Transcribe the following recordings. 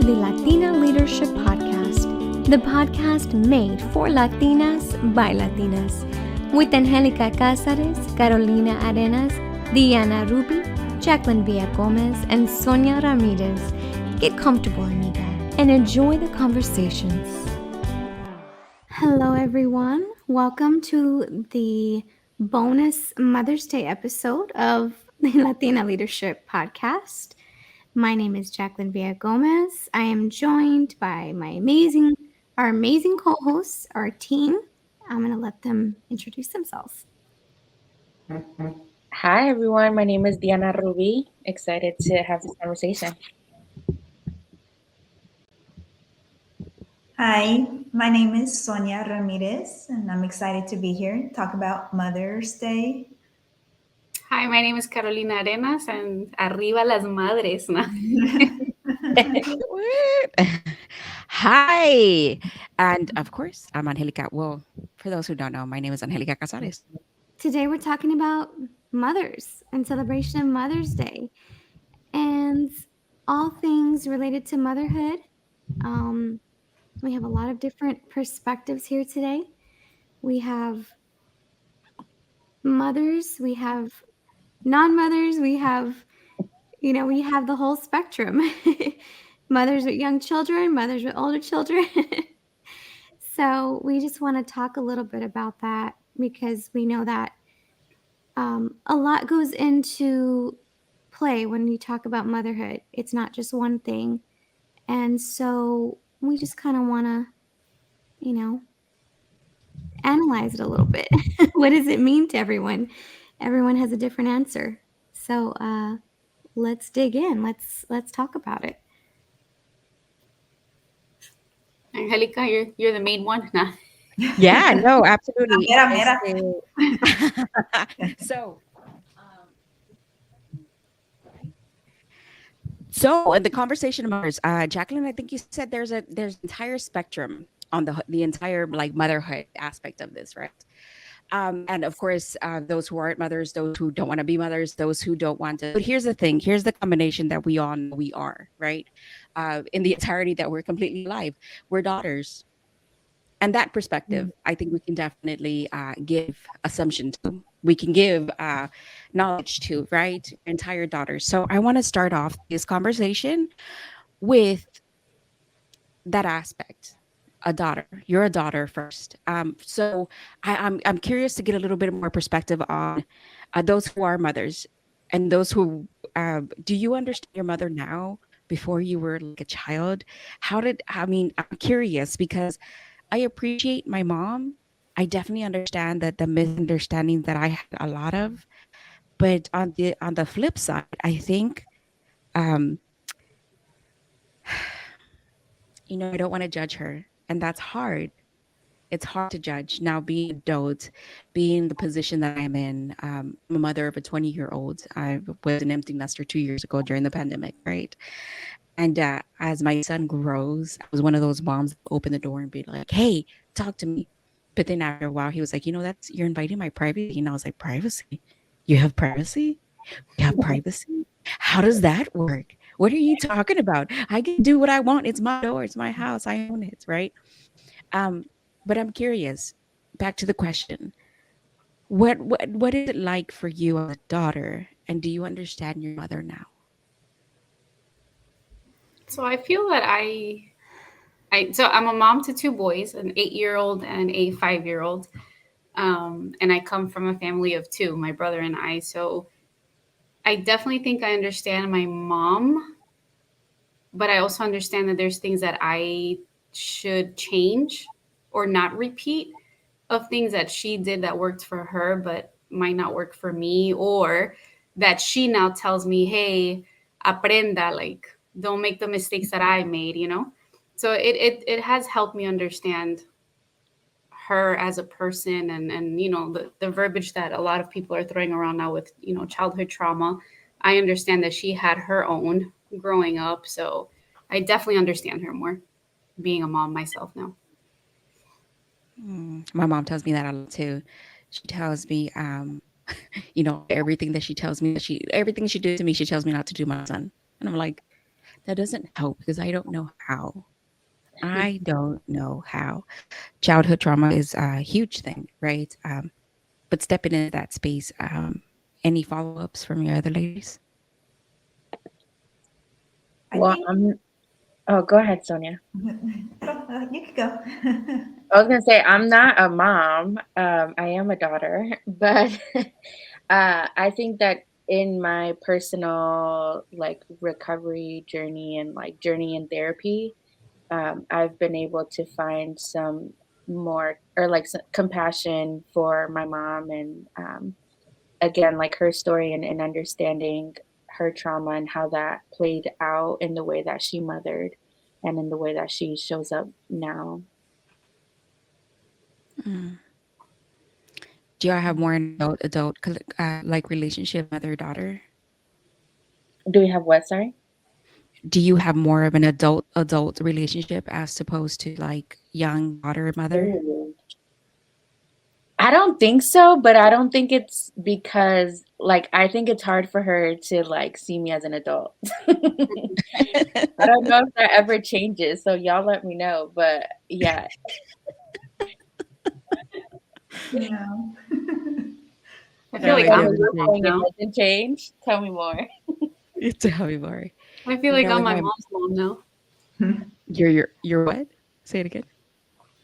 the Latina Leadership Podcast, the podcast made for Latinas by Latinas, with Angelica Cázares, Carolina Arenas, Diana Ruby, Jacqueline Villagomez, and Sonia Ramirez. Get comfortable, amiga, and enjoy the conversations. Hello, everyone. Welcome to the bonus Mother's Day episode of the Latina Leadership Podcast. My name is Jacqueline Villagomez. I am joined by our amazing co-hosts, our team. I'm going to let them introduce themselves. Hi, everyone. My name is Diana Ruby. Excited to have this conversation. Hi, my name is Sonia Ramirez, and I'm excited to be here, talk about Mother's Day. Hi, my name is Carolina Arenas, and arriba las madres. ¿No? Hi, and of course, I'm Angelica. Well, for those who don't know, my name is Angelica Cázares. Today we're talking about mothers and celebration of Mother's Day and all things related to motherhood. We have a lot of different perspectives here today. We have mothers, we have non-mothers, we have the whole spectrum. Mothers with young children, mothers with older children. So we just want to talk a little bit about that because we know that a lot goes into play when you talk about motherhood. It's not just one thing. And so we just kind of want to, analyze it a little bit. What does it mean to everyone? Everyone has a different answer. So let's dig in. Let's talk about it. Angelica, you're the main one. Nah. Yeah, no, absolutely. Mira. So in the conversation of mothers, Jacqueline, I think you said there's entire spectrum on the entire like motherhood aspect of this, right? And of course, those who aren't mothers, those who don't want to be mothers, those who don't want to. But here's the thing. Here's the combination that we all know we are, right? In the entirety that we're completely alive. We're daughters. And that perspective, I think we can definitely give assumption to. We can give knowledge to, right? Entire daughters. So I want to start off this conversation with that aspect. A daughter. You're a daughter first. So I'm curious to get a little bit more perspective on those who are mothers and those who do you understand your mother now before you were like a child? I'm curious because I appreciate my mom. I definitely understand that the misunderstanding that I had a lot of, but on the flip side, I think I don't want to judge her. And that's hard. It's hard to judge. Now, being an adult, being in the position that I'm in, I'm a mother of a 20-year-old. I was an empty nester 2 years ago during the pandemic, right? And as my son grows, I was one of those moms that open the door and be like, hey, talk to me. But then after a while, he was like, you're inviting my privacy. And I was like, privacy? You have privacy? You have privacy? How does that work? What are you talking about? I can do what I want. It's my door. It's my house. I own it, right? But I'm curious. Back to the question. What is it like for you as a daughter? And do you understand your mother now? So I feel that I'm a mom to two boys, an 8-year-old and a 5-year-old. And I come from a family of two, my brother and I. So I definitely think I understand my mom, but I also understand that there's things that I should change or not repeat of things that she did that worked for her, but might not work for me, or that she now tells me, hey, aprenda, like, don't make the mistakes that I made, So it has helped me understand her as a person and the verbiage that a lot of people are throwing around now with, childhood trauma. I understand that she had her own growing up. So I definitely understand her more being a mom myself now. My mom tells me that a lot too. She tells me, everything that she tells me, everything she did to me, she tells me not to do my son. And I'm like, that doesn't help because I don't know how. I don't know how. Childhood trauma is a huge thing, right? But stepping into that space, any follow ups from your other ladies? I Well, think oh, go ahead, Sonia. you could go. I was gonna say I'm not a mom. I am a daughter, but I think that in my personal like recovery journey and like journey in therapy, I've been able to find some more or like some compassion for my mom and again like her story and understanding her trauma and how that played out in the way that she mothered and in the way that she shows up now. Mm. Do y'all have more an like relationship mother daughter? Do we have what? Sorry. Do you have more of an adult relationship as opposed to like young daughter mother? Ooh. I don't think so, but I don't think it's because like I think it's hard for her to like see me as an adult. I don't know if that ever changes, so y'all let me know. But yeah, No. I feel No, like it so I'm when doesn't you're my change. mom saying it now. doesn't change, tell me more. Tell me more. I feel You like know, I'm with my my mom's mom now. you're what? Say it again.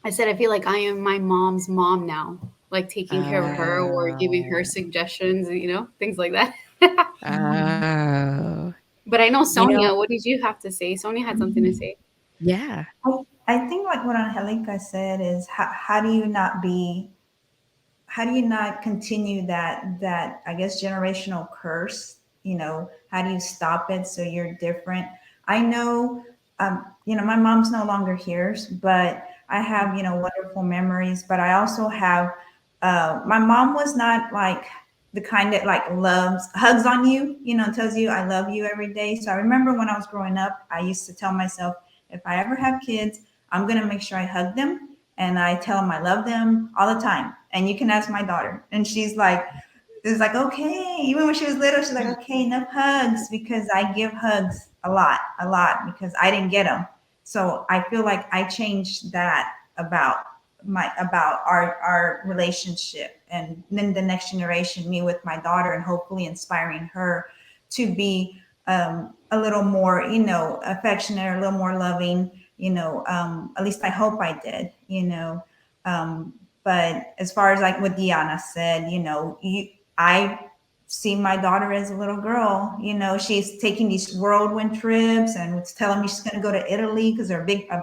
I said I feel like I am my mom's mom now, like taking care of her or giving her Oh, suggestions, things like that. oh, But I know you know, Sonia, what did you have to say? Sonia had something to say. yeah. I think like what Angelica said is how do you not continue that I guess generational curse? How do you stop it so you're different? I know, my mom's no longer here, but I have wonderful memories. But I also have my mom was not like the kind that like loves hugs on you, tells you I love you every day. So I remember when I was growing up, I used to tell myself if I ever have kids, I'm gonna make sure I hug them and I tell them I love them all the time. And you can ask my daughter, and she's like, "It's like okay." Even when she was little, she's like, "Okay, enough hugs," because I give hugs a lot, because I didn't get them. So I feel like I changed that about about our relationship, and then the next generation, me with my daughter, and hopefully inspiring her to be a little more, affectionate, a little more loving, at least I hope I did, but as far as like what Diana said, I see my daughter as a little girl. She's taking these whirlwind trips and was telling me she's going to go to Italy because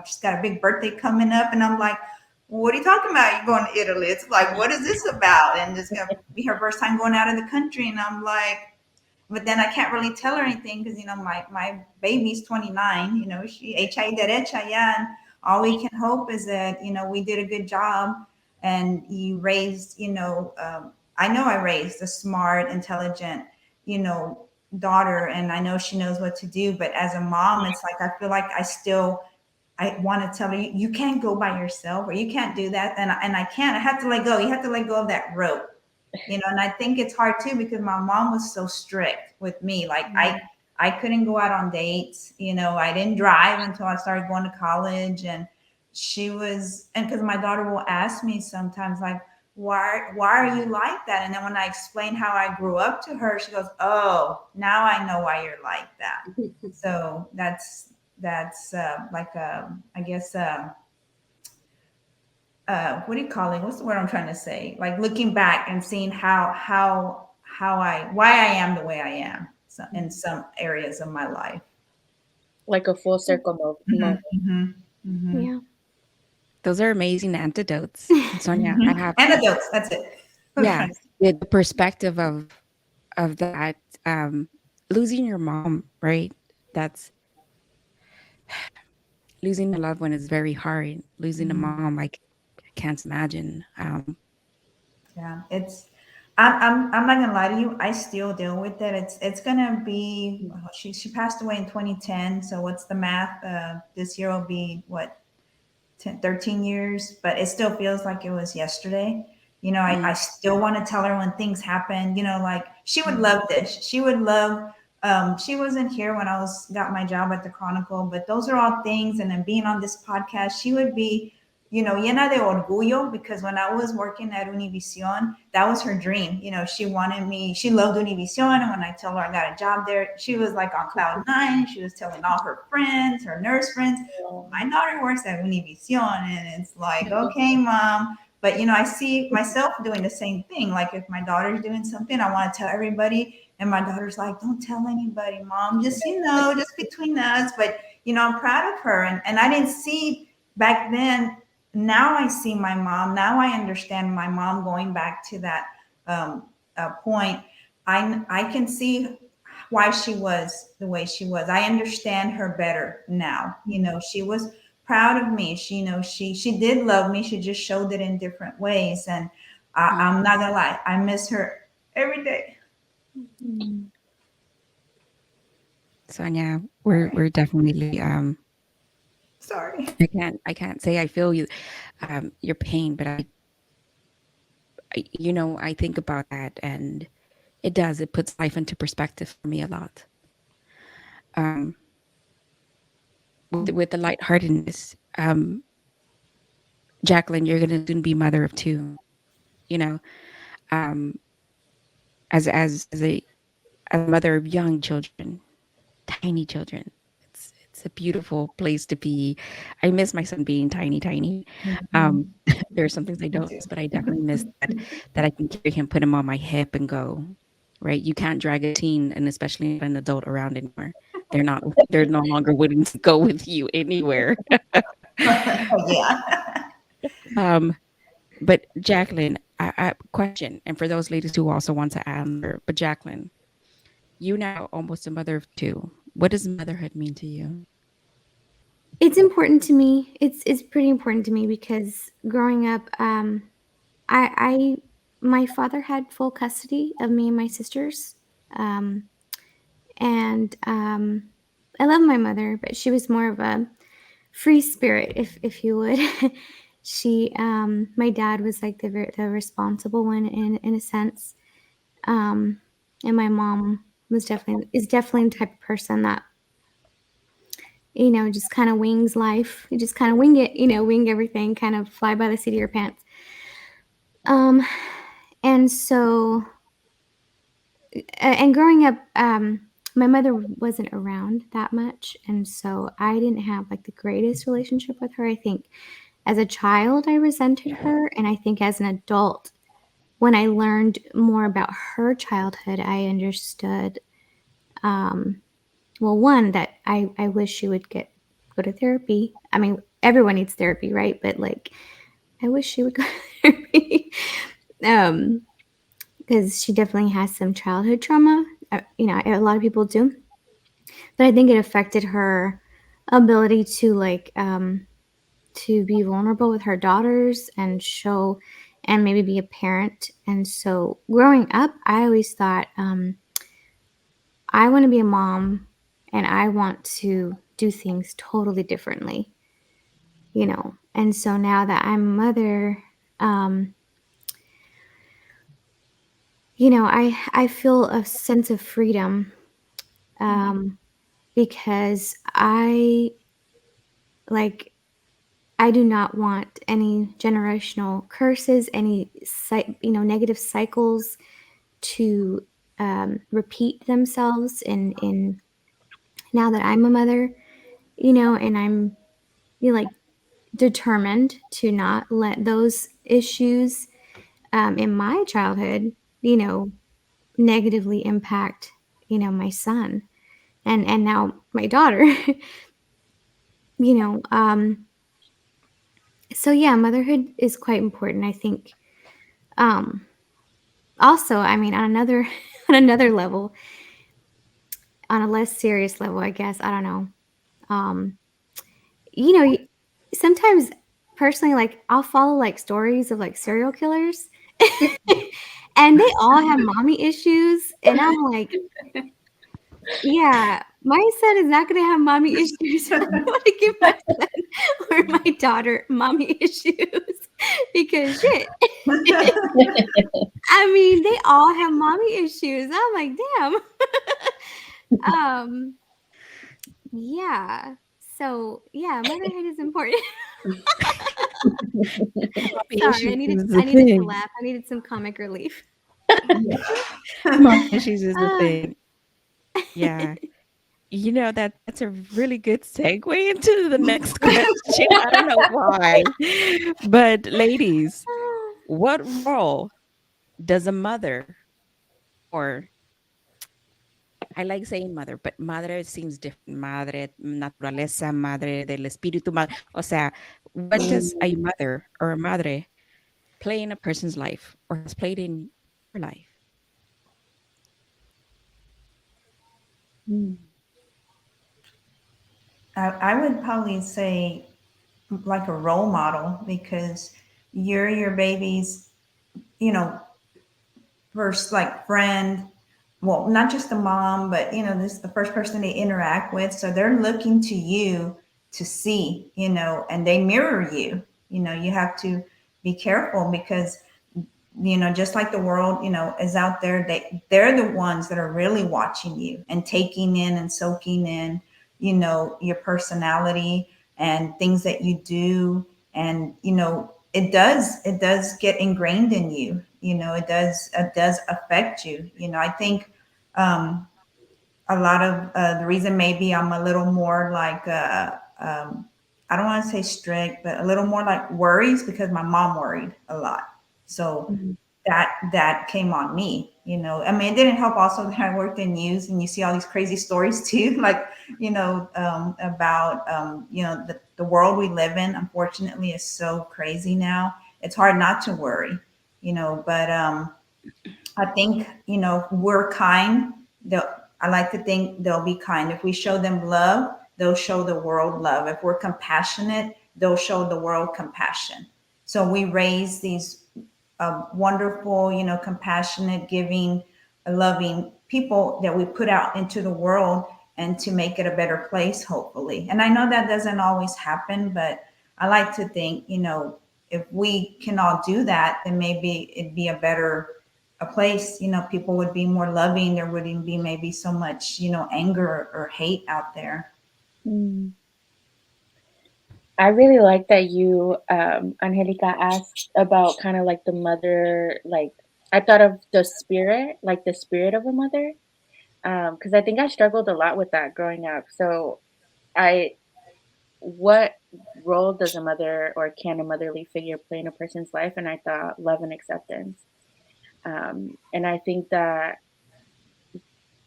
she's got a big birthday coming up, and I'm like, what are you talking about? You're going to Italy? It's like, what is this about? And it's going to be her first time going out of the country, and I'm like, but then I can't really tell her anything because my baby's 29. She HI derecha, yeah, and all we can hope is that we did a good job, and you raised, I know I raised a smart, intelligent, you know daughter, and I know she knows what to do. But as a mom, it's like I feel like I want to tell her, you can't go by yourself, or you can't do that, and I can't. I have to let go. You have to let go of that rope, and I think it's hard too because my mom was so strict with me. Like I couldn't go out on dates. I didn't drive until I started going to college, and and because my daughter will ask me sometimes like, why are you like that? And then when I explain how I grew up to her, she goes, oh, now I know why you're like that. So that's like I guess what do you call it? What's the word I'm trying to say? Like looking back and seeing why I am the way I am, so, in some areas of my life. Like a full circle moment. Yeah. Those are amazing antidotes. Sonia, I have Antidotes. That's it. yeah, the perspective of that losing your mom, right? That's losing a loved one is very hard. Losing a mom, I can't imagine. Yeah, I'm not gonna lie to you. I still deal with it. It's gonna be. She passed away in 2010. So what's the math? This year will be what, 13 years, but it still feels like it was yesterday. I Mm, still want to tell her when things happen, like she would love this. She would love She wasn't here when I was got my job at the Chronicle, but those are all things. And then being on this podcast, she would be, llena de orgullo, because when I was working at Univision, that was her dream. She wanted me, she loved Univision. And when I told her I got a job there, she was like on cloud nine. She was telling all her friends, her nurse friends, my daughter works at Univision. And it's like, okay, mom. But, I see myself doing the same thing. Like if my daughter's doing something, I want to tell everybody. And my daughter's like, don't tell anybody, mom, just, just between us. But, I'm proud of her. And I didn't see back then. Now I see my mom. Now I understand my mom going back to that point. I can see why she was the way she was. I understand her better now. She was proud of me. She did love me. She just showed it in different ways. And I'm not gonna lie, I miss her every day. Sonia, we're definitely Sorry. I can't say I feel you your pain, but I think about that, and it puts life into perspective for me a lot. With the lightheartedness, Jacqueline, you're gonna soon be mother of two. Um, as a mother of young children, tiny children, it's a beautiful place to be. I miss my son being tiny. There are some things I don't miss, but I definitely miss that I can carry him, put him on my hip, and go. Right, you can't drag a teen, and especially an adult, around anymore. They're no longer willing to go with you anywhere. Yeah. But Jacqueline, I question, and for those ladies who also want to answer, but Jacqueline, you now almost a mother of two. What does motherhood mean to you? It's important to me. It's pretty important to me because growing up, I my father had full custody of me and my sisters, and I love my mother, but she was more of a free spirit, if you would. My dad was like the responsible one in a sense, and my mom is definitely the type of person that just kind of wings life. You just kind of wing it, wing everything, kind of fly by the seat of your pants. And so, and growing up, my mother wasn't around that much. And so I didn't have like the greatest relationship with her. I think as a child, I resented her. And I think as an adult, when I learned more about her childhood, I understood, well, one, that I wish she would go to therapy. I mean, everyone needs therapy, right? But like, I wish she would go to therapy. Because she definitely has some childhood trauma. A lot of people do. But I think it affected her ability to to be vulnerable with her daughters and show and maybe be a parent. And so growing up, I always thought, I want to be a mom and I want to do things totally differently, And so now that I'm a mother, I feel a sense of freedom, because I do not want any generational curses, any negative cycles to repeat themselves in now that I'm a mother, and I'm determined to not let those issues in my childhood, negatively impact, my son and now my daughter. So yeah, motherhood is quite important, I think. Also, I mean, on another on another level, on a less serious level, I guess, I don't know. Sometimes personally, like I'll follow like stories of like serial killers and they all have mommy issues. And I'm like, yeah, my son is not going to have mommy issues. I don't want to give my son or my daughter mommy issues because shit. I mean, they all have mommy issues. I'm like, damn. Um, yeah. So yeah, motherhood is important. Mommy Sorry, issues is the I needed to thing. laugh. I needed some comic relief. Mommy issues is the Ah. thing. Yeah. That's a really good segue into the next question. I don't know why. But ladies, what role does a mother, or I like saying mother, but madre seems different. Madre naturaleza, madre del espíritu, o sea, what does a Mm, mother or a madre play in a person's life or has played in your life? mm, I would probably say like a role model because you're your baby's, you know, first like friend. Well, not just the mom, but this is the first person they interact with. So they're looking to you to see, and they mirror you. You have to be careful because just like the world, is out there, they're the ones that are really watching you and taking in and soaking in, your personality and things that you do. And, it does get ingrained in you. It does affect you. I think, a lot of the reason maybe I'm a little more like I don't want to say strict, but a little more like worries because my mom worried a lot. So mm, that came on me. I mean, it didn't help also that I worked in news and you see all these crazy stories too, like about the world we live in. Unfortunately, is so crazy now. It's hard not to worry, but I think, we're kind. I like to think they'll be kind. If we show them love, they'll show the world love. If we're compassionate, they'll show the world compassion. So we raise these wonderful, compassionate, giving, loving people that we put out into the world and to make it a better place, hopefully. And I know that doesn't always happen, but I like to think, if we can all do that, then maybe it'd be a place, people would be more loving. There wouldn't be maybe so much, anger or hate out there. mm. I really like that you, Angelica, asked about kind of like the mother, like I thought of the spirit, like the spirit of a mother, because I think I struggled a lot with that growing up. So I, what role does a mother or can a motherly figure play in a person's life? And I thought love and acceptance. And I think that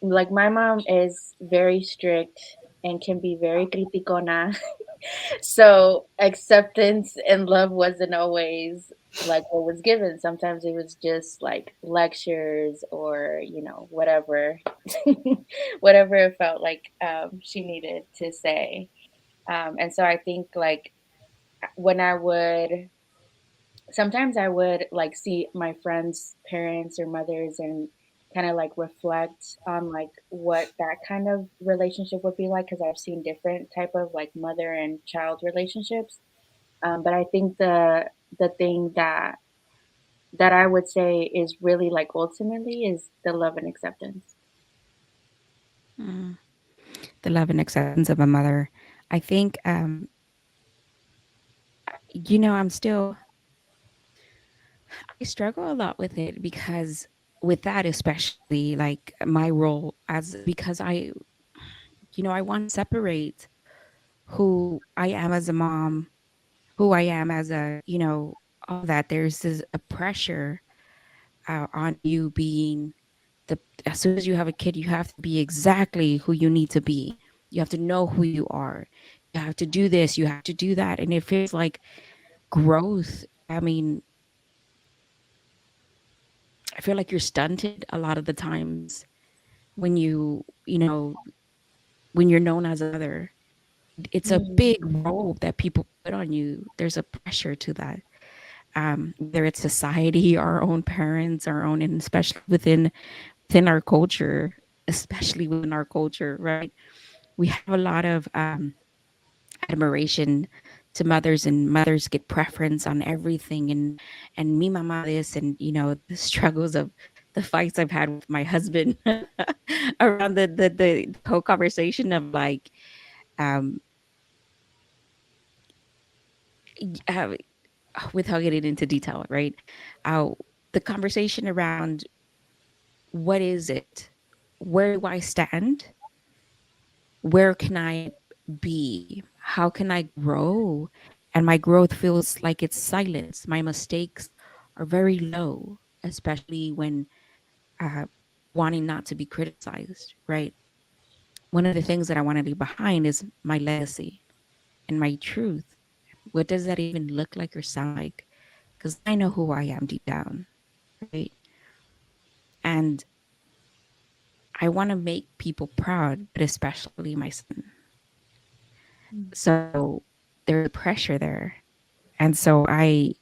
like my mom is very strict and can be very criticona. So acceptance and love wasn't always like what was given. Sometimes it was just like lectures or, whatever, whatever it felt like she needed to say. And so I think like when sometimes I would like see my friends' parents or mothers and kind of like reflect on like what that kind of relationship would be like because I've seen different type of like mother and child relationships. But I think the thing that I would say is really like ultimately is the love and acceptance. Mm. The love and acceptance of a mother. I think, I'm still, I struggle a lot with it because with that, especially like my role as, because I want to separate who I am as a mom, who I am as all that. There's a pressure on you being as soon as you have a kid, you have to be exactly who you need to be. You have to know who you are. You have to do this, you have to do that. And it feels like growth. I mean, I feel like you're stunted a lot of the times when when you're known as a mother. It's a Mm, big role that people put on you. There's a pressure to that. Whether it's society, our own parents, our own, and especially within our culture, especially within our culture, right? We have a lot of admiration to mothers, and mothers get preference on everything, and me mama this, and the struggles of the fights I've had with my husband around the whole conversation of like, um, uh, without getting into detail, right? Uh, the conversation around what is it? Where do I stand? Where can I be? How can I grow? And my growth feels like it's silence. My mistakes are very low, especially when uh, wanting not to be criticized, right? One of the things that I want to leave behind is my legacy and my truth. What does that even look like or sound like? Because I know who I am deep down, right? And I want to make people proud, but especially my son. So there's pressure there. And so I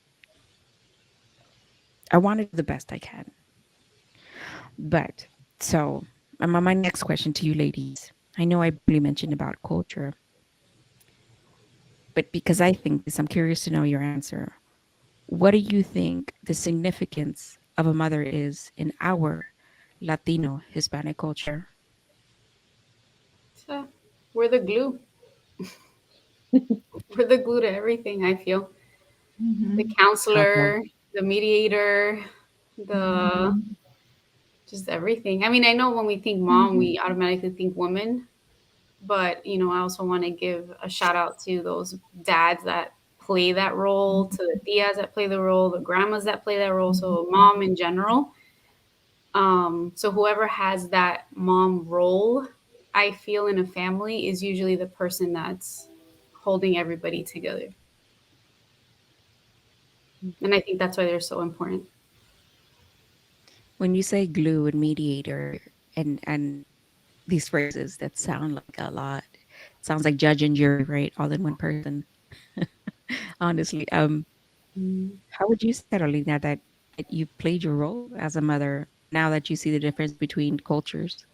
want to do the best I can. But so my next question to you ladies. I know I briefly mentioned about culture, but because I think this, I'm curious to know your answer. What do you think the significance of a mother is in our Latino Hispanic culture? So we're the glue. We're the glue to everything, I feel. The Mhm. How so? counselor, the mediator, the Mhm. just everything. I mean, I know when we think mom, we automatically think woman, but I also want to give a shout out to those dads that play that role, to the tias that play the role, the grandmas that play that role, so mom in general. So whoever has that mom role, I feel in a family is usually the person that's holding everybody together. And I think that's why they're so important. When you say glue and mediator and these phrases that sound like a lot, sounds like judge and jury, right? All in one person. Honestly, how would you say, Carolina, that you played your role as a mother now that you see the difference between cultures?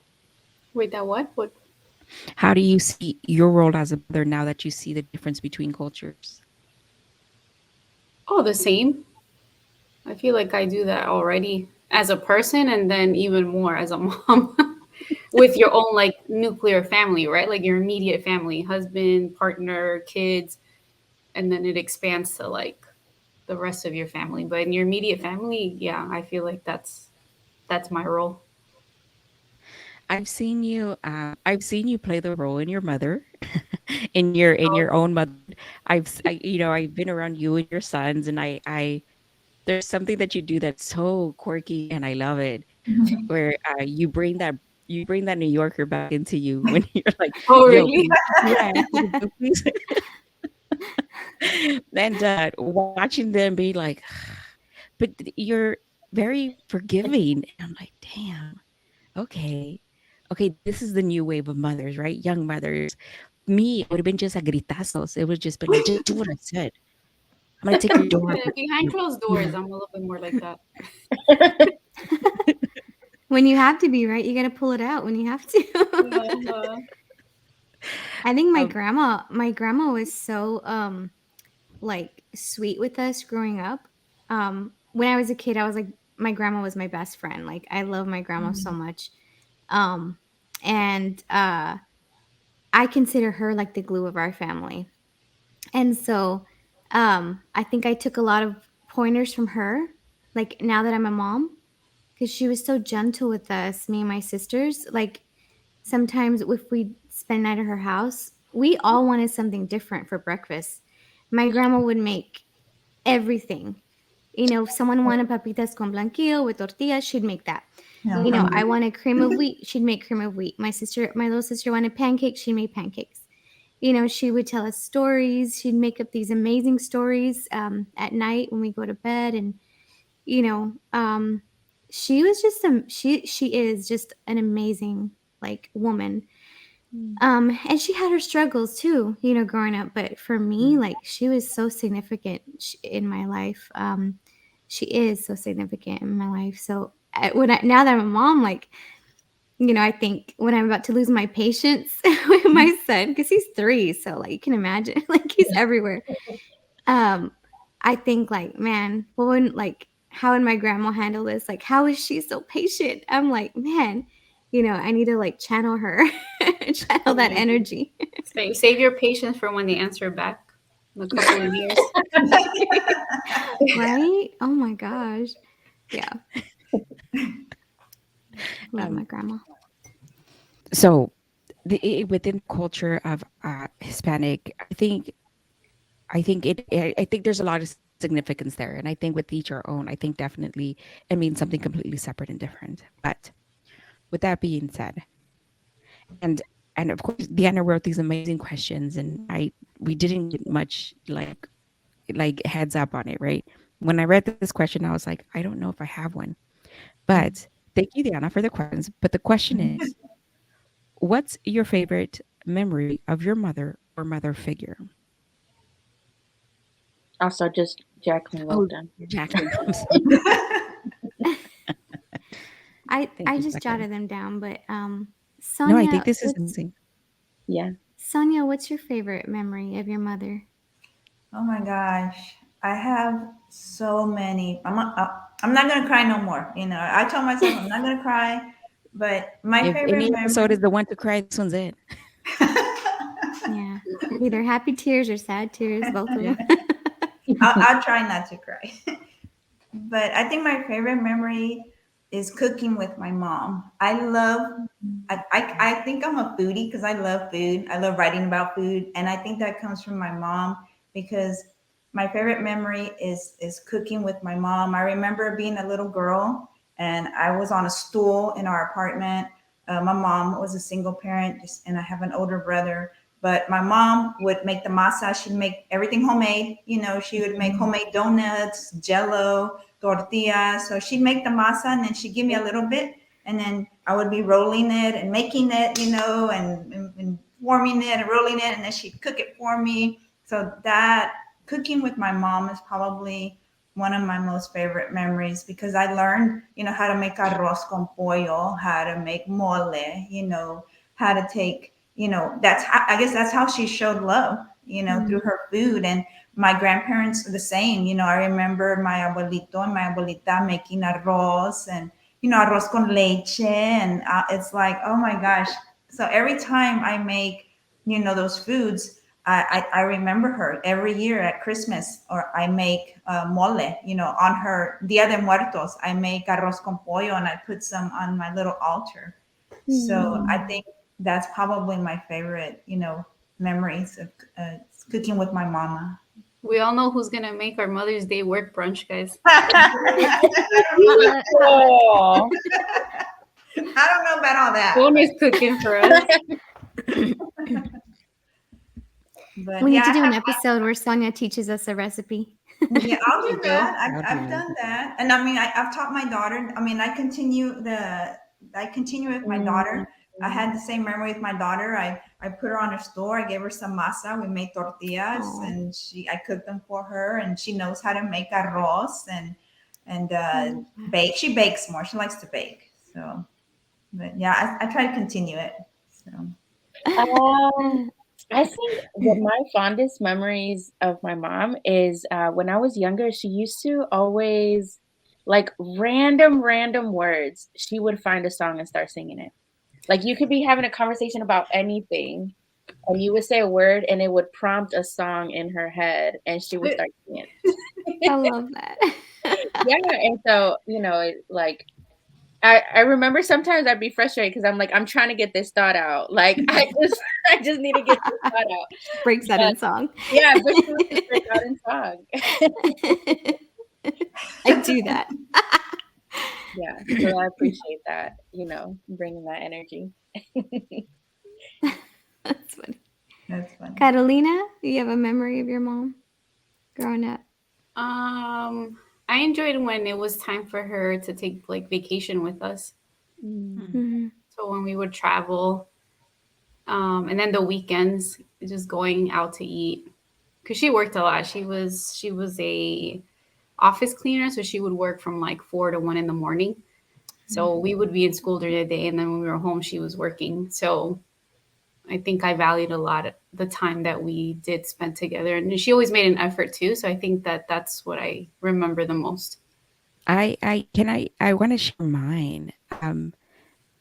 Wait, that what? What? How do you see your role as a mother now that you see the difference between cultures? Oh, the same. I feel like I do that already as a person and then even more as a mom with your own like nuclear family, right? Like your immediate family, husband, partner, kids, and then it expands to like the rest of your family. But in your immediate family, yeah, I feel like that's my role. I've seen you play the role in your mother, in your own mother. I've been around you and your sons, and there's something that you do that's so quirky, and I love it. Where you bring that New Yorker back into you when you're like, Oh, "Yo, really? can yeah, can you do please?" And watching them be like, "But you're very forgiving," and I'm like, "Damn, okay, okay, this is the new wave of mothers, right? Young mothers." Me, it would have been just a gritazos. It would just been like, "Just do what I said. I'm gonna take your door." Yeah, behind closed doors, I'm a little bit more like that. When you have to be, right? You got to pull it out when you have to. Uh, I think Um, my grandma was so like sweet with us growing up. When I was a kid, I was like my grandma was my best friend. Like I love my grandma so much. Um and I consider her like the glue of our family. And so I think I took a lot of pointers from her like now that I'm a mom because she was so gentle with us, me and my sisters. Like sometimes if we spend night at her house, we all wanted something different for breakfast. My grandma would make everything. If someone wanted papitas con blanquillo with tortillas, she'd make that. Yeah. I wanted cream of wheat, she'd make cream of wheat. My little sister wanted pancakes, she made pancakes. She would tell us stories. She'd make up these amazing stories at night when we go to bed, and you know, um, she was just she is just an amazing like woman. And she had her struggles too, growing up. But for me, like she was so significant in my life. She is so significant in my life. So now that I'm a mom, like I think when I'm about to lose my patience with my son, because he's 3, so like you can imagine, like he's everywhere. Um, I think like, man, what wouldn't like how would my grandma handle this? Like, how is she so patient? I'm like, man, I need to like channel her, channel that energy. So save your patience for when they answer back in a couple of years. Right? Oh my gosh. Yeah. Love my grandma. So within culture of Hispanic, I think there's a lot of significance there, and I think with each our own, I think definitely it means something completely separate and different. But with that being said, and of course, Diana wrote these amazing questions, and we didn't get much like heads up on it, right? When I read this question, I was like, I don't know if I have one, but thank you, Diana, for the questions. But the question is, what's your favorite memory of your mother or mother figure? Also, just Jacqueline wrote them. Jacqueline. I just jotted them down, but No, Sonia, I think this is amazing. Yeah. Sonia, what's your favorite memory of your mother? Oh my gosh, I have so many. I'm not gonna cry no more. I told myself I'm not gonna cry, but my If favorite any episode memory. is the one to cry, this one's it. Yeah, either happy tears or sad tears, both of them. I'll try not to cry. But I think my favorite memory is cooking with my mom. I think I'm a foodie because I love food. I love writing about food. And I think that comes from my mom because my favorite memory is cooking with my mom. I remember being a little girl and I was on a stool in our apartment. My mom was a single parent and I have an older brother. But my mom would make the masa. She'd make everything homemade. She would make homemade donuts, jello, tortillas. So she'd make the masa and then she'd give me a little bit. And then I would be rolling it and making it, and warming it and rolling it. And then she'd cook it for me. So that cooking with my mom is probably one of my most favorite memories because I learned, how to make arroz con pollo, how to make mole, how to take, I guess that's how she showed love, through her food. And my grandparents are the same. I remember my abuelito and my abuelita making arroz and, arroz con leche. And it's like, oh my gosh. So every time I make, those foods, I remember her every year at Christmas, or I make mole, on her Dia de Muertos. I make arroz con pollo and I put some on my little altar. So I think that's probably my favorite, memories of cooking with my mama. We all know who's gonna make our Mother's Day work brunch, guys. Oh. I don't know about all that. Bonus cooking for us. But We need to do an episode where Sonia teaches us a recipe. Yeah, I'll do that. I've done that, and I mean, I've taught my daughter. I mean, I continue with my daughter. I had the same memory with my daughter. I put her on her store. I gave her some masa. We made tortillas, and I cooked them for her, and she knows how to make arroz and bake. She bakes more. She likes to bake. So, but yeah, I try to continue it. So. I think that my fondest memories of my mom is when I was younger, she used to always, like, random words. She would find a song and start singing it. Like, you could be having a conversation about anything, and you would say a word, and it would prompt a song in her head, and she would start singing it. I love that. Yeah, and so, I remember sometimes I'd be frustrated because I'm like, I'm trying to get this thought out. Like, I just need to get this thought out. Breaks that in song. Yeah, but she would just break out in song. I do that. Yeah, so I appreciate that, bringing that energy. That's funny. That's funny. Carolina, do you have a memory of your mom growing up? I enjoyed when it was time for her to take like vacation with us. Mm-hmm. So when we would travel, and then the weekends, just going out to eat, because she worked a lot. She was a office cleaner, so she would work from like 4 to 1 in the morning. So we would be in school during the day, and then when we were home, she was working. So I think I valued a lot the time that we did spend together. And she always made an effort too. So I think that that's what I remember the most. I want to share mine.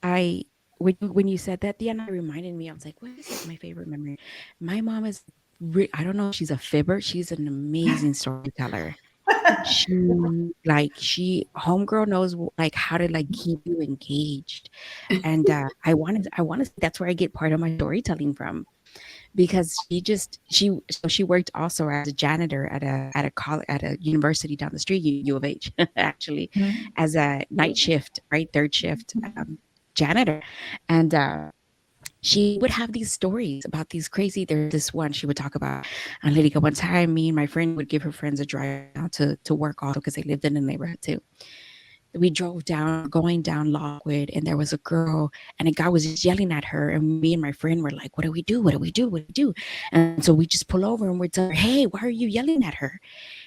I when you said that, Diana, it reminded me. I was like, what is my favorite memory? My mom is. I don't know if she's a fibber. She's an amazing storyteller. She homegirl knows like how to like keep you engaged, and I want to say that's where I get part of my storytelling from, because she worked also as a janitor at a college, at a university down the street, U of H, actually, as a night shift, right, third shift, janitor. And she would have these stories about these crazy. There's this one she would talk about. And Lydia, one time, me and my friend would give her friends a drive out to work also, because they lived in the neighborhood too. We drove down, going down Lockwood, and there was a girl, and a guy was just yelling at her. And me and my friend were like, "What do we do? What do we do? What do we do?" And so we just pull over and we're telling her, "Hey, why are you yelling at her?"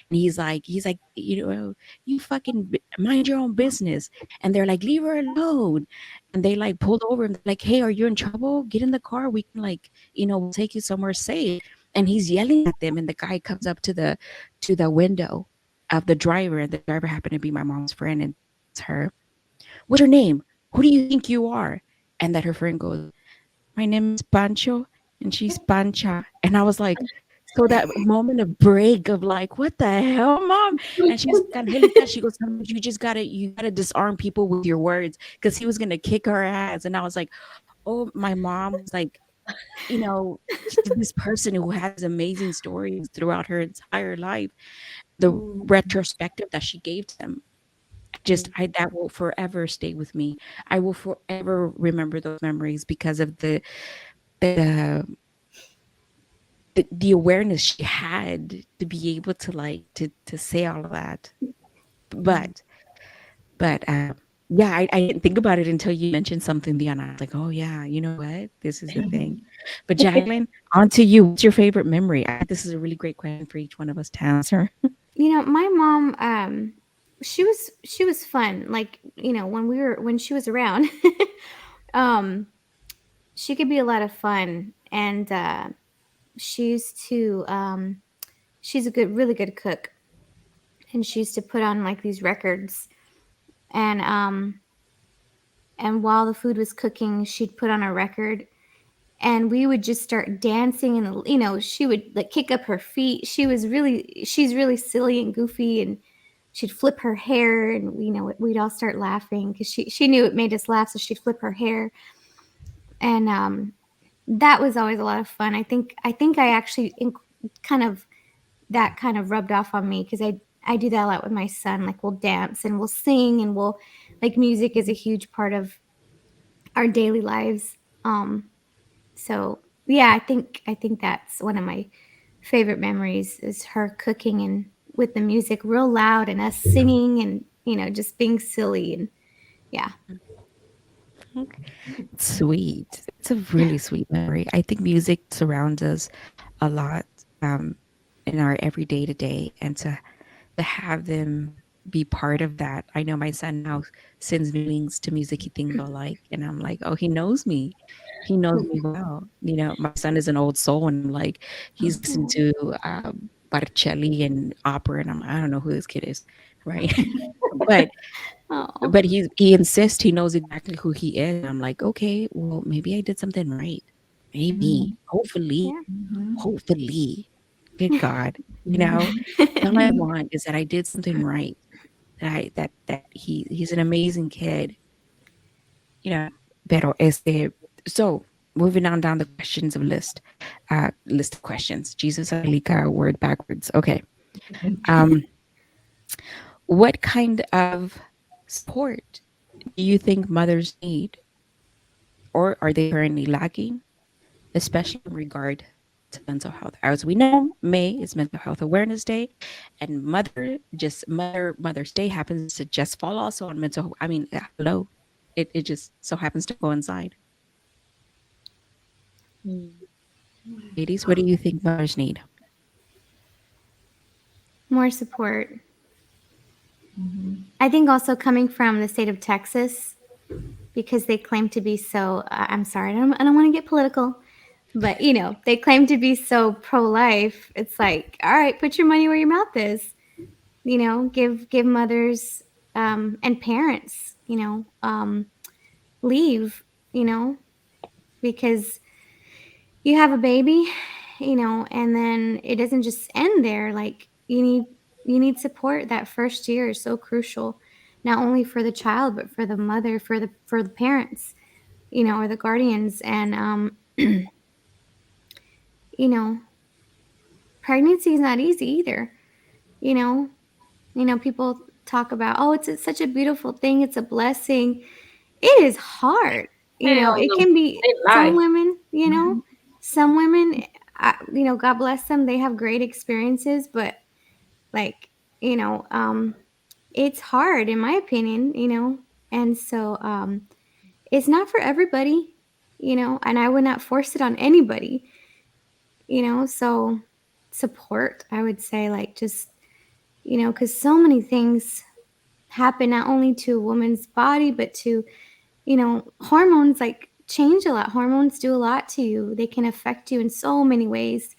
And he's like, you fucking mind your own business. And they're like, leave her alone. And they like pulled over and like, hey, are you in trouble? Get in the car. We can like, we'll take you somewhere safe. And he's yelling at them. And the guy comes up to the window of the driver. And the driver happened to be my mom's friend. And it's her. What's your name? Who do you think you are? And that her friend goes, my name is Pancho and she's Pancha. And I was like, so that moment of break of like, what the hell, mom? And she's like, Angelica, she goes, sometimes you gotta disarm people with your words, because he was gonna kick her ass. And I was like, oh, my mom was like, she's this person who has amazing stories throughout her entire life. The retrospective that she gave to them, that will forever stay with me. I will forever remember those memories because of the the awareness she had to be able to like to say all of that. But yeah, I didn't think about it until you mentioned something, Diana. I was like, oh yeah, you know what? This is the thing. But Jacqueline, on to you. What's your favorite memory? I think this is a really great question for each one of us to answer. My mom, she was fun. Like, when she was around, um, she could be a lot of fun, and she used to, she's a really good cook, and she used to put on like these records, and while the food was cooking, she'd put on a record, and we would just start dancing, and she would like kick up her feet. She's really silly and goofy, and she'd flip her hair, and we'd all start laughing because she knew it made us laugh, so she'd flip her hair. And that was always a lot of fun. I actually kind of that kind of rubbed off on me, because I do that a lot with my son. Like, we'll dance and we'll sing, and we'll, like, music is a huge part of our daily lives. So yeah, I think that's one of my favorite memories, is her cooking and with the music real loud, and us singing, and just being silly. And yeah. Sweet. It's a really sweet memory. I think music surrounds us a lot, in our everyday to day, and to have them be part of that. I know my son now sends me links to music he thinks I'll like, and I'm like, oh, he knows me. He knows me well. My son is an old soul, and I'm like, he's listened to Barcelli and opera, and I'm like, I don't know who this kid is, right? but Oh. but he insists he knows exactly who he is. And I'm like, okay, well, maybe I did something right. Maybe, hopefully, Yeah. hopefully. Good God, all I want is that I did something right. He's an amazing kid. Pero so moving on down the questions of list of questions. Jesus, Angelica, word backwards. Okay. What kind of support do you think mothers need, or are they currently lacking, especially in regard to mental health? As we know, May is Mental Health Awareness Day, and Mother's Day happens to just fall also on mental. I mean, hello, it just so happens to coincide. Ladies, what do you think mothers need? More support. I think also coming from the state of Texas, because they claim to be so, I'm sorry, I don't want to get political, but they claim to be so pro-life. It's like, all right, put your money where your mouth is. Give mothers and parents, leave, because you have a baby, and then it doesn't just end there. Like you need support. That first year is so crucial, not only for the child but for the mother, for the parents, or the guardians. And you know, pregnancy is not easy either. You know, people talk about, oh, it's such a beautiful thing, it's a blessing. It is hard. Hell It no. can be They some lie. women, some women, God bless them, they have great experiences, but like, you know, um, it's hard in my opinion, and so it's not for everybody, and I would not force it on anybody, so support, I would say, like, just, because so many things happen not only to a woman's body, but to, hormones like change a lot. Hormones do a lot to you. They can affect you in so many ways.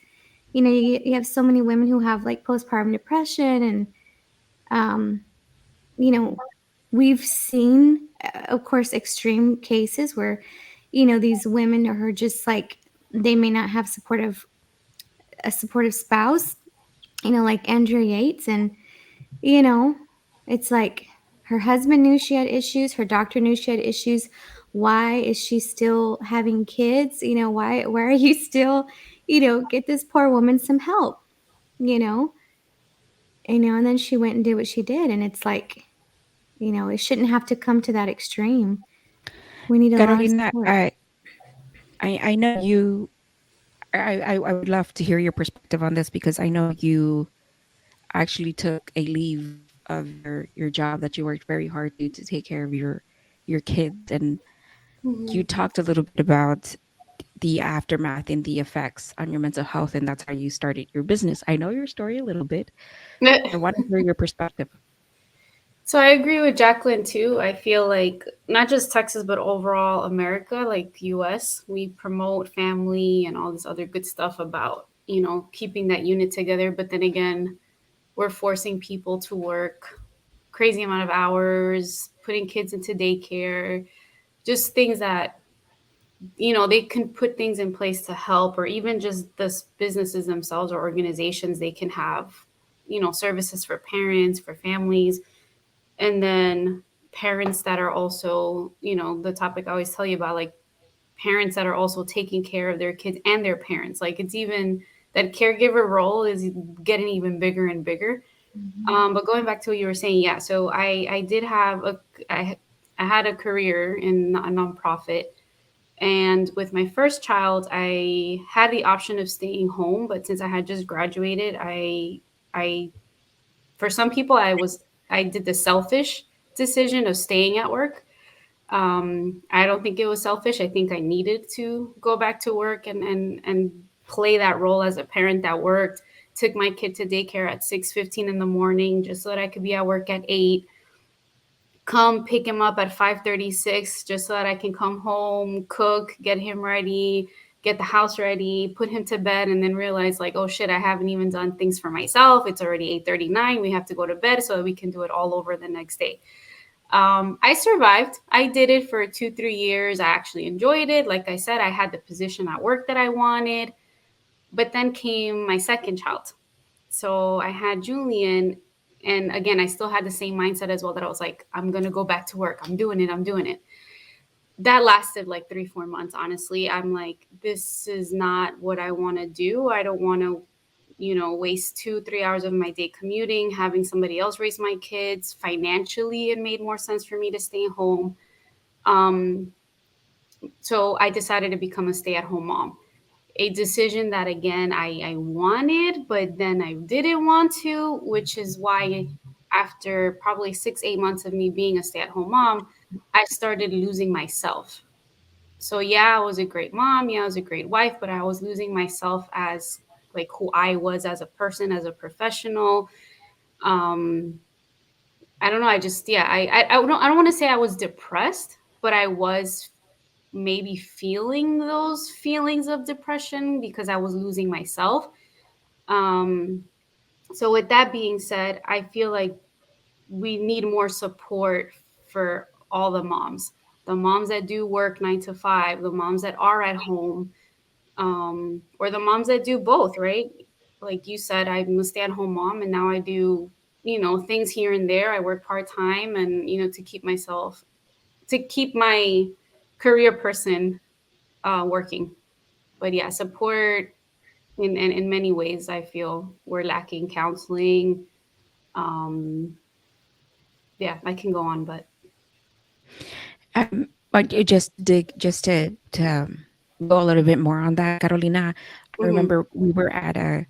You have so many women who have like postpartum depression, and um, you know, we've seen, of course, extreme cases where, these women are just like, they may not have a supportive spouse, like Andrea Yates, and you know, it's like her husband knew she had issues, her doctor knew she had issues. Why is she still having kids? Why are you still, get this poor woman some help, you know? And then she went and did what she did. And it's like, it shouldn't have to come to that extreme. We need a lot of Carolina, support. I know you. I would love to hear your perspective on this, because I know you actually took a leave of your job that you worked very hard to take care of your kids, and you talked a little bit about the aftermath and the effects on your mental health, and that's how you started your business. I know your story a little bit. I want to hear your perspective. So I agree with Jacqueline too. I feel like not just Texas, but overall America, like US, we promote family and all this other good stuff about, keeping that unit together. But then again, we're forcing people to work crazy amount of hours, putting kids into daycare, just things that, they can put things in place to help, or even just the businesses themselves or organizations, they can have, services for parents, for families, and then parents that are also, the topic I always tell you about, like parents that are also taking care of their kids and their parents. Like it's even that caregiver role is getting even bigger and bigger. But going back to what you were saying, yeah. So I did have I had a career in a nonprofit, and with my first child, I had the option of staying home. But since I had just graduated, I for some people I did the selfish decision of staying at work. I don't think it was selfish. I think I needed to go back to work and play that role as a parent that worked. Took my kid to daycare at 6:15 in the morning just so that I could be at work at 8. Come pick him up at 5:36 just so that I can come home, cook, get him ready, get the house ready, put him to bed, and then realize like, oh shit, I haven't even done things for myself. It's already 8:39. We have to go to bed so that we can do it all over the next day. I survived. I did it for 2-3 years. I actually enjoyed it. Like I said, I had the position at work that I wanted. But then came my second child. So I had Julian. And again, I still had the same mindset as well, that I was like, I'm going to go back to work. I'm doing it. I'm doing it. That lasted like 3-4 months, honestly. I'm like, this is not what I want to do. I don't want to, waste 2-3 hours of my day commuting, having somebody else raise my kids. Financially, it made more sense for me to stay home. Um, so I decided to become a stay-at-home mom. A decision that again I wanted, but then I didn't want to, which is why after probably 6-8 months of me being a stay-at-home mom, I started losing myself. So yeah, I was a great mom, yeah, I was a great wife, but I was losing myself as like who I was as a person, as a professional. Um, I don't know. I just yeah, I don't want to say I was depressed, but I was maybe feeling those feelings of depression because I was losing myself. Um, so with that being said, I feel like we need more support for all the moms that do work 9 to 5, the moms that are at home, or the moms that do both, right? Like you said, I'm a stay-at-home mom, and now I do, things here and there. I work part-time, and to keep my career person working. But yeah, support in many ways. I feel we're lacking counseling. Um, yeah, I can go on, but But just to go a little bit more on that, Carolina. I mhm. remember we were at a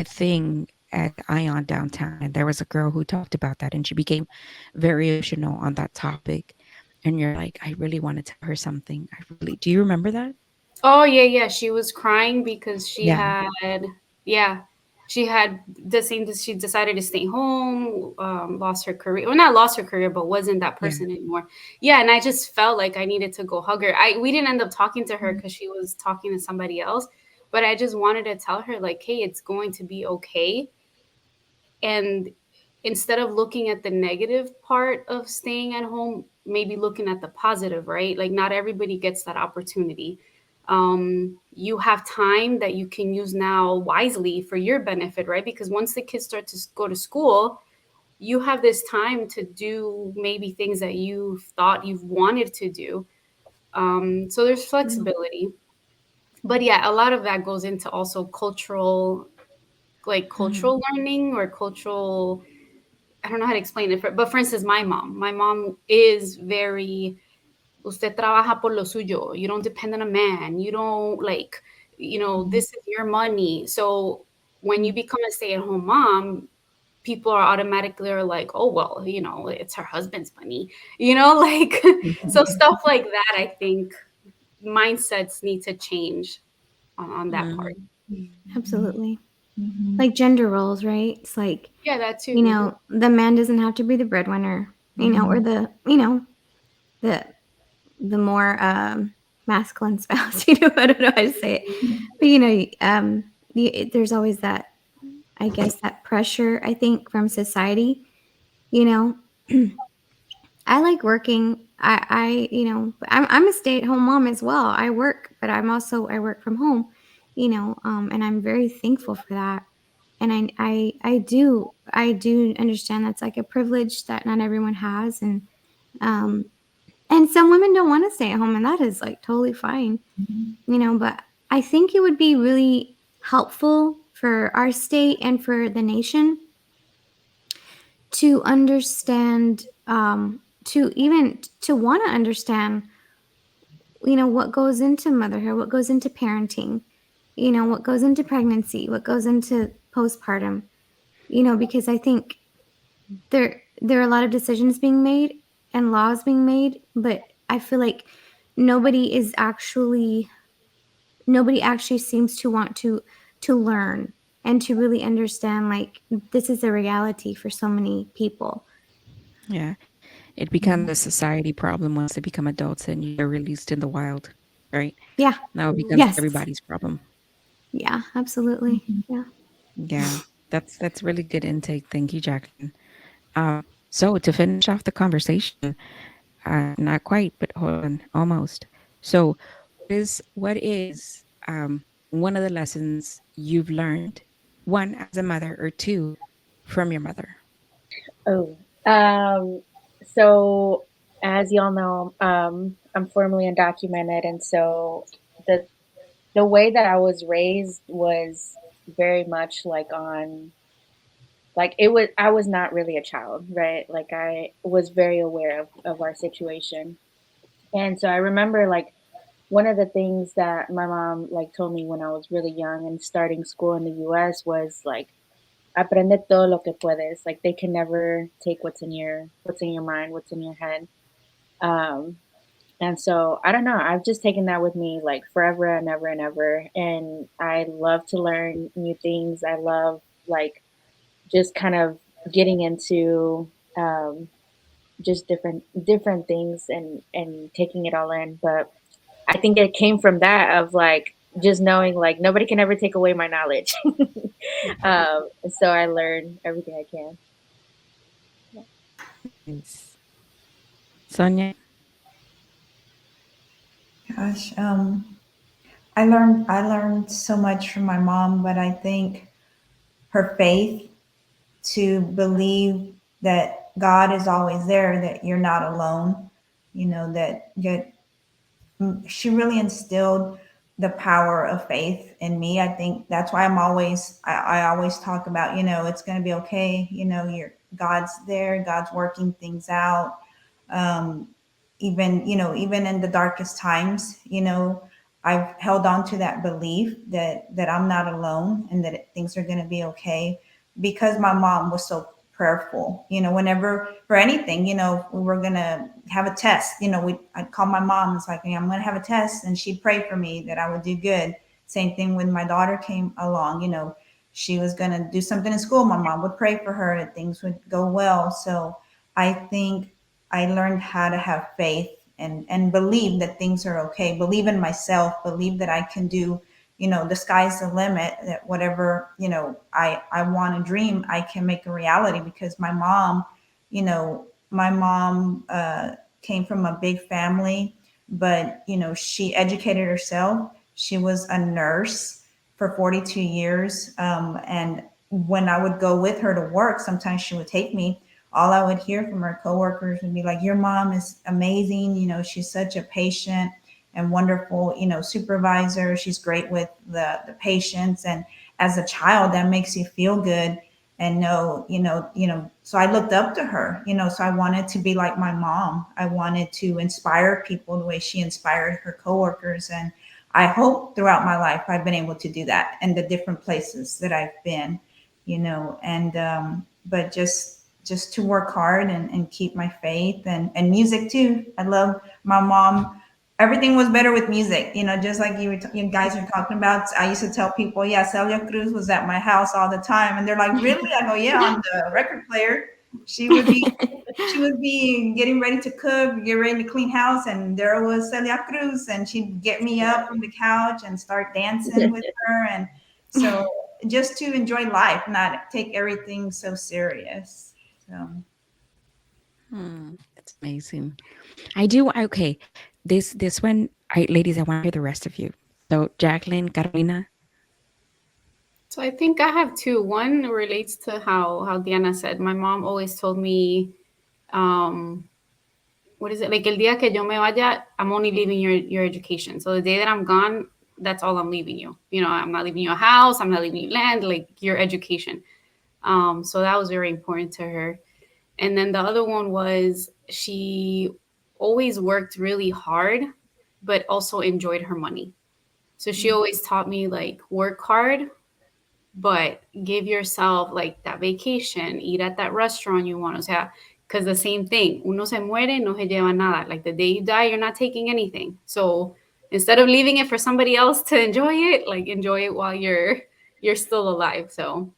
thing at Ion downtown, and there was a girl who talked about that, and she became very emotional on that topic. And you're like, I really want to tell her something. I really do. You remember that? Oh yeah, yeah. She was crying because Yeah, yeah, she had the same. She decided to stay home. Lost her career, well, not lost her career, but wasn't that yeah. person anymore. Yeah, and I just felt like I needed to go hug her. We didn't end up talking to her because she was talking to somebody else, but I just wanted to tell her like, hey, it's going to be okay. And instead of looking at the negative part of staying at home, maybe looking at the positive, right? Like not everybody gets that opportunity. You have time that you can use now wisely for your benefit, right? Because once the kids start to go to school, you have this time to do maybe things that you've thought you've wanted to do. So there's flexibility. But yeah, a lot of that goes into also Mhm. cultural learning or cultural, I don't know how to explain it, but for instance, my mom is very, usted trabaja por lo suyo. You don't depend on a man. You don't this is your money. So when you become a stay-at-home mom, people are automatically are like, oh, well, it's her husband's money, like, so stuff like that. I think mindsets need to change on that part. Mhm. Absolutely. Mhm. Like gender roles, right? It's like, Yeah, that too. the man doesn't have to be the breadwinner, or the more masculine spouse. I don't know how to say it, but there's always that, I guess, that pressure, I think, from society. You know, I like working. I'm a stay-at-home mom as well. I work, but I work from home. And I'm very thankful for that. And I do understand that's like a privilege that not everyone has, um, and some women don't want to stay at home, and that is like totally fine. But I think it would be really helpful for our state and for the nation to understand, to even to want to understand, what goes into motherhood, what goes into parenting, what goes into pregnancy, what goes into postpartum, because I think there are a lot of decisions being made and laws being made, but I feel like nobody is actually nobody actually seems to want to learn and to really understand, like, this is a reality for so many people. Yeah. It becomes a society problem once they become adults and you're released in the wild, right? Yeah. Now it becomes Yes. everybody's problem. Yeah, absolutely. Yeah. Yeah. That's really good intake. Thank you, Jacqueline. So to finish off the conversation, not quite, but hold on, almost. So what is one of the lessons you've learned, one as a mother or two from your mother? Oh, um, so as y'all know, I'm formerly undocumented, and so the the way that I was raised was very much like on like it was I was not really a child, right? Like I was very aware of our situation. And so I remember like one of the things that my mom like told me when I was really young and starting school in the US was like aprende todo lo que puedes. Like they can never take what's in your mind, what's in your head. Um and so I don't know, I've just taken that with me like forever and ever and ever. And I love to learn new things. I love like just kind of getting into just different things and taking it all in. But I think it came from that of like just knowing like nobody can ever take away my knowledge. So I learn everything I can. Nice. Sonia? Gosh, I learned so much from my mom, but I think her faith to believe that God is always there, that you're not alone, that she really instilled the power of faith in me. I think that's why I always talk about, it's going to be okay. God's there, God's working things out. Um, even in the darkest times, I've held on to that belief that I'm not alone and that things are going to be okay because my mom was so prayerful. Whenever for anything, we were going to have a test, I'd call my mom. It's like, I'm going to have a test, and she'd pray for me that I would do good. Same thing when my daughter came along, she was going to do something in school. My mom would pray for her that things would go well. So I think I learned how to have faith and believe that things are okay. Believe in myself. Believe that I can do. The sky's the limit. That whatever I want to dream, I can make a reality. Because my mom came from a big family, but she educated herself. She was a nurse for 42 years, and when I would go with her to work, sometimes she would take me, all I would hear from her coworkers would be like, "Your mom is amazing. She's such a patient and wonderful, supervisor. She's great with the patients." And as a child, that makes you feel good and so I looked up to her, so I wanted to be like my mom. I wanted to inspire people the way she inspired her coworkers. And I hope throughout my life I've been able to do that in the different places that I've been, and but just to work hard and keep my faith and music too. I love my mom. Everything was better with music, just like you guys are talking about. I used to tell people, yeah, Celia Cruz was at my house all the time. And they're like, really? I go, yeah, on the record player. She would be she would be getting ready to cook, get ready to clean house, and there was Celia Cruz, and she'd get me up from the couch and start dancing with her. And so just to enjoy life, not take everything so serious. So That's amazing. I do. Okay. This one, ladies, I want to hear the rest of you. So, Jacqueline, Carolina. So I think I have two. One relates to how Diana said. My mom always told me, um, what is it? Like, el día que yo me vaya, I'm only leaving your education. So the day that I'm gone, that's all I'm leaving you. I'm not leaving you a house. I'm not leaving you land, like your education. So that was very important to her. And then the other one was she always worked really hard, but also enjoyed her money. So she always taught me, like, work hard, but give yourself like that vacation, eat at that restaurant you want. O sea, because the same thing, uno se muere, no se lleva nada. Like the day you die, you're not taking anything. So instead of leaving it for somebody else to enjoy it, like enjoy it while you're still alive. So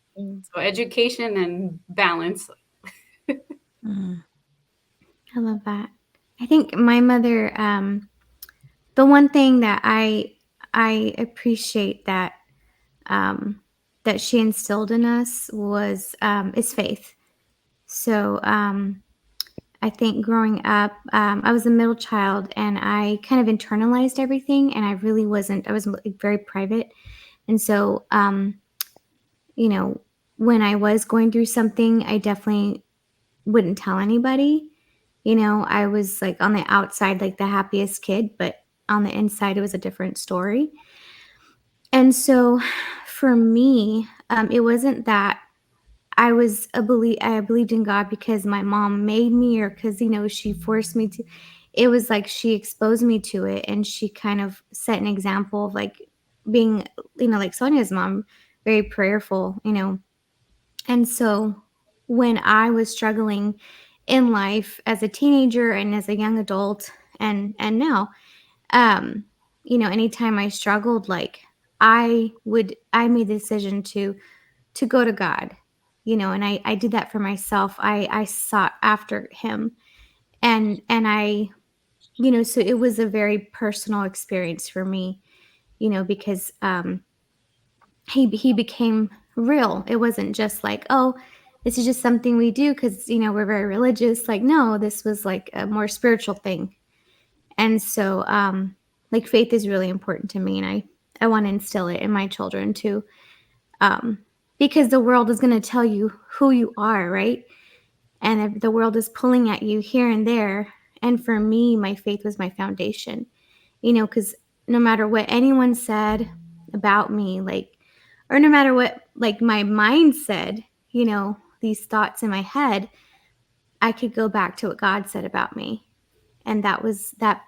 education and balance. I love that. I think my mother, the one thing that I appreciate that she instilled in us was is faith. So I think growing up, I was a middle child, and I kind of internalized everything, and I really wasn't. I was very private, and so when I was going through something, I definitely wouldn't tell anybody. I was like on the outside, like the happiest kid, but on the inside, it was a different story. And so for me, it wasn't that I believed in God because my mom made me, or because, she forced me to. It was like she exposed me to it, and she kind of set an example of like being, like Sonia's mom, very prayerful, And so when I was struggling in life as a teenager and as a young adult and now, anytime I struggled, like I made the decision to go to God, and I did that for myself. I sought after him, and I, so it was a very personal experience for me, because he became real. It wasn't just like, oh, this is just something we do because, you know, we're very religious. Like, no, this was like a more spiritual thing. And so, like, faith is really important to me. And I want to instill it in my children too. Because the world is going to tell you who you are, right? And the world is pulling at you here and there. And for me, my faith was my foundation, you know, because no matter what anyone said about me, like, or no matter what, like, my mind said, you know, these thoughts in my head, I could go back to what God said about me. And that was that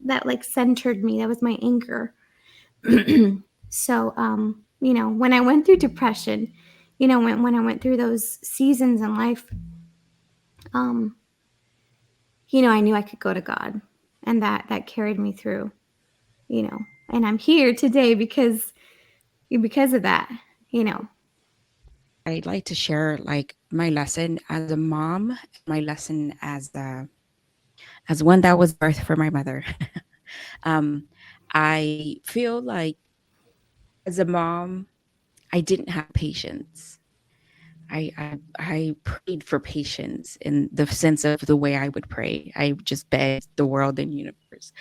like centered me. That was my anchor. So, you know, when I went through depression, you know, when I went through those seasons in life, um, you know, I knew I could go to God, and that carried me through, you know, and I'm here today because of that, you know. I'd like to share like my lesson as a mom, my lesson as one that was birthed for my mother. um, I feel like as a mom, I didn't have patience. I prayed for patience in the sense of the way I would pray. I just begged the world and universe,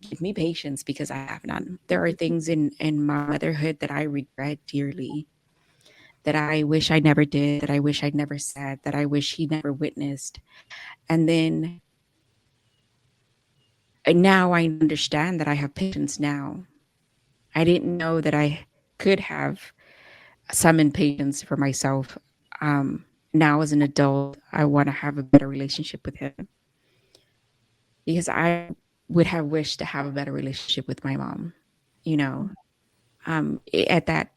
give me patience because I have none. There are things in my motherhood that I regret dearly, that I wish I never did, that I wish I'd never said, that I wish he never witnessed. And then now I understand that I have patience now. I didn't know that I could have some impatience for myself. Now, as an adult, I want to have a better relationship with him because I would have wished to have a better relationship with my mom. You know, at that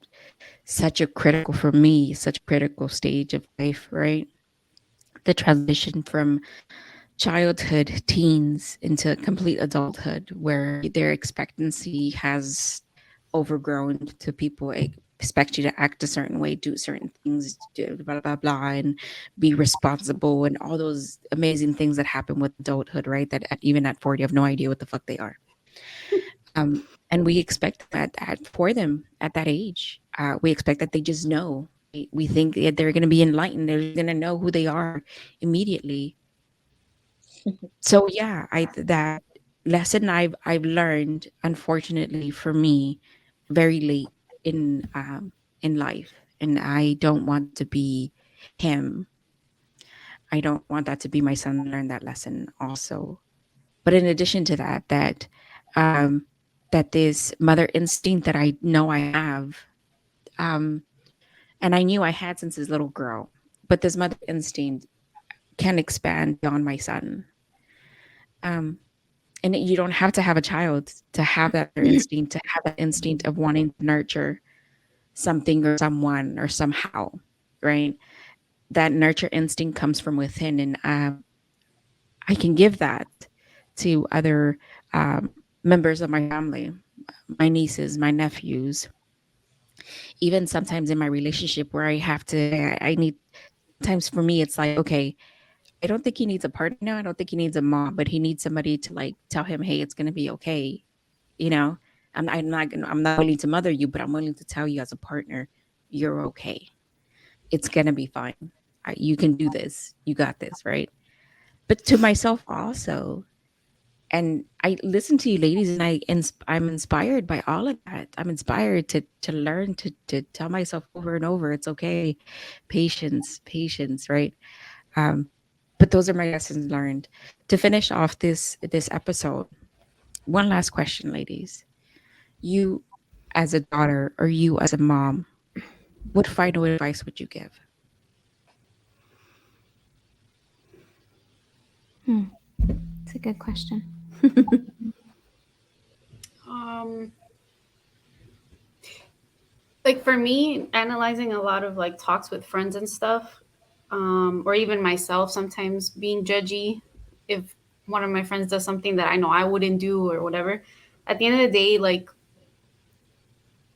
such a critical for me, such a critical stage of life, right? The transition from childhood, teens into complete adulthood, where their expectancy has overgrown to people expect you to act a certain way, do certain things, do blah blah blah, and be responsible, and all those amazing things that happen with adulthood, right? That even at 40, I have no idea what the fuck they are. And we expect that for them at that age. We expect that they just know. We think that they're going to be enlightened. They're going to know who they are immediately. So yeah, I that lesson I've learned, unfortunately for me, very late in life, and I don't want to be him. I don't want that to be my son. Learn that lesson also. But in addition to that, um, that this mother instinct that I know I have, um, and I knew I had since his little girl, but this mother instinct can expand beyond my son. Um, and you don't have to have a child to have that instinct, to have that instinct of wanting to nurture something or someone or somehow, right? That nurture instinct comes from within, and I can give that to other members of my family, my nieces, my nephews, even sometimes in my relationship where I have to, I need, sometimes for me, it's like, okay, I don't think he needs a partner now. I don't think he needs a mom, but he needs somebody to like tell him, hey, it's going to be okay. You know, I'm not willing to mother you, but I'm willing to tell you as a partner, you're okay. It's going to be fine. You can do this. You got this, right? But to myself also, and I listen to you ladies, and I'm inspired by all of that. I'm inspired to learn to tell myself over and over, it's okay. Patience, right? Um, but those are my lessons learned. To finish off this episode, one last question, ladies. You as a daughter or you as a mom, what final advice would you give? It's a good question. Um, like for me, analyzing a lot of like talks with friends and stuff, or even myself, sometimes being judgy if one of my friends does something that I know I wouldn't do or whatever. At the end of the day, like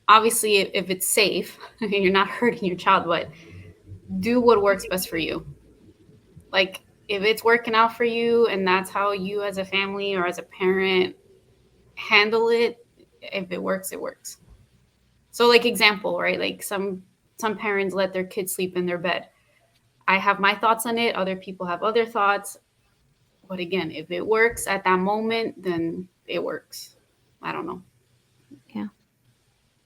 obviously, if it's safe and you're not hurting your child, but do what works best for you. Like if it's working out for you and that's how you as a family or as a parent handle it, if it works, it works. So like example, right? Like some parents let their kids sleep in their bed. I have my thoughts on it. Other people have other thoughts. But again, if it works at that moment, then it works. I don't know. Yeah.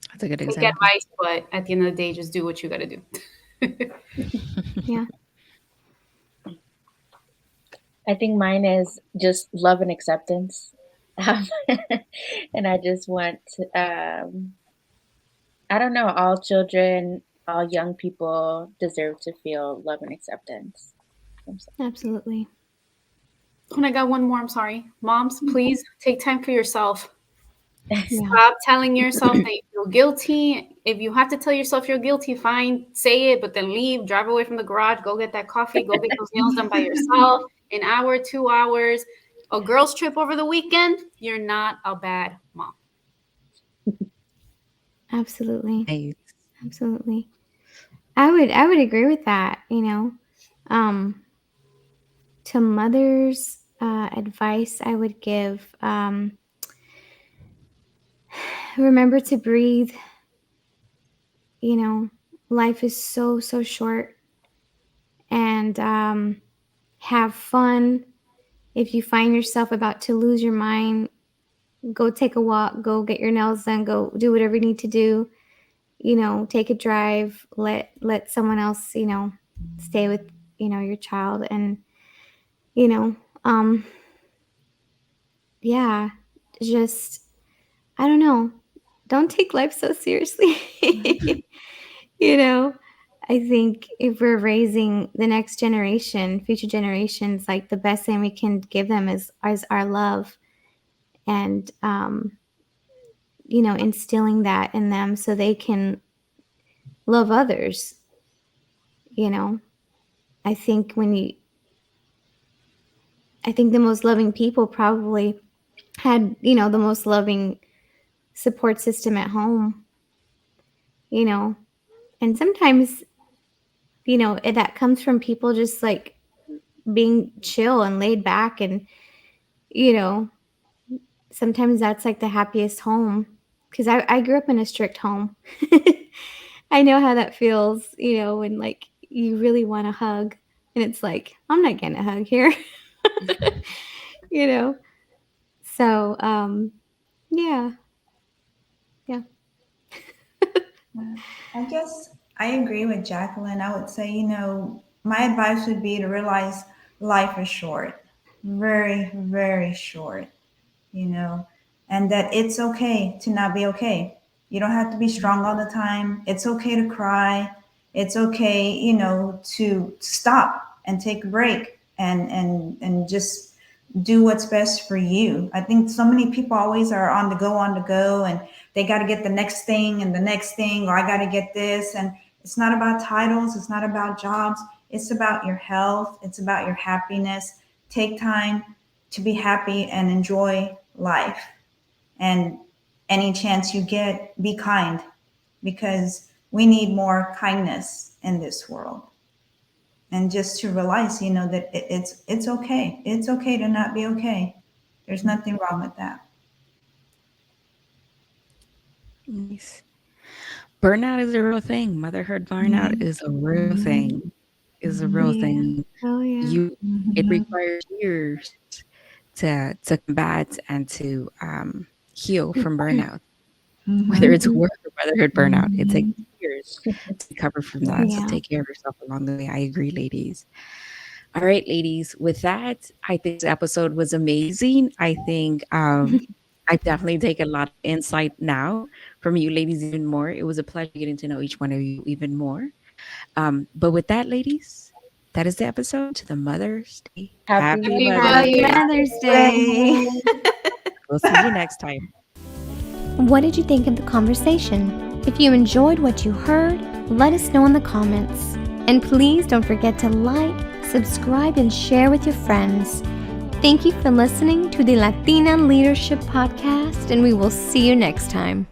That's a good Take example. advice, but at the end of the day, just do what you got to do. Yeah. I think mine is just love and acceptance. And I just want, I don't know, all children, all young people deserve to feel love and acceptance. Absolutely. And I got one more. I'm sorry. Moms, please take time for yourself. Yeah. Stop telling yourself that you feel guilty. If you have to tell yourself you're guilty, fine, say it, but then leave, drive away from the garage, go get that coffee, go get those nails done by yourself. An hour, 2 hours, a girl's trip over the weekend. You're not a bad mom. Absolutely. Nice. Absolutely. I would agree with that, to mothers, advice I would give, remember to breathe. Life is so short, and have fun. If you find yourself about to lose your mind, go take a walk, go get your nails done, go do whatever you need to do. Take a drive, let someone else, stay with, your child, and, yeah, just, I don't know, don't take life so seriously. I think if we're raising the next generation, future generations, like, the best thing we can give them is our love, and, instilling that in them so they can love others. I think the most loving people probably had, the most loving support system at home, and sometimes, that comes from people just like being chill and laid back, and, sometimes that's like the happiest home, because I grew up in a strict home. I know how that feels, when, like, you really want a hug and it's like, I'm not getting a hug here. So, yeah. I guess I agree with Jacqueline. I would say, my advice would be to realize life is short, very, very short, and that it's okay to not be okay. You don't have to be strong all the time. It's okay to cry. It's okay, to stop and take a break, and just do what's best for you. I think so many people always are on the go, and they got to get the next thing and the next thing, or I got to get this. And it's not about titles. It's not about jobs. It's about your health. It's about your happiness. Take time to be happy and enjoy life. And any chance you get, be kind, because we need more kindness in this world. And just to realize, that it's okay. It's okay to not be okay. There's nothing wrong with that. Nice. Burnout is a real thing. Motherhood burnout is a real thing. Is a real thing. Oh yeah. It requires years to combat and to heal from burnout. Whether it's work or motherhood burnout, it takes years to recover from that. So Yeah. take care of yourself along the way. I agree, ladies. All right, ladies. With that, I think this episode was amazing. I think I definitely take a lot of insight now from you ladies even more. It was a pleasure getting to know each one of you even more. But with that, ladies, that is the episode to the Mother's Day. Happy Mother's Day. We'll see you next time. What did you think of the conversation? If you enjoyed what you heard, let us know in the comments. And please don't forget to like, subscribe, and share with your friends. Thank you for listening to the Latina Leadership Podcast, and we will see you next time.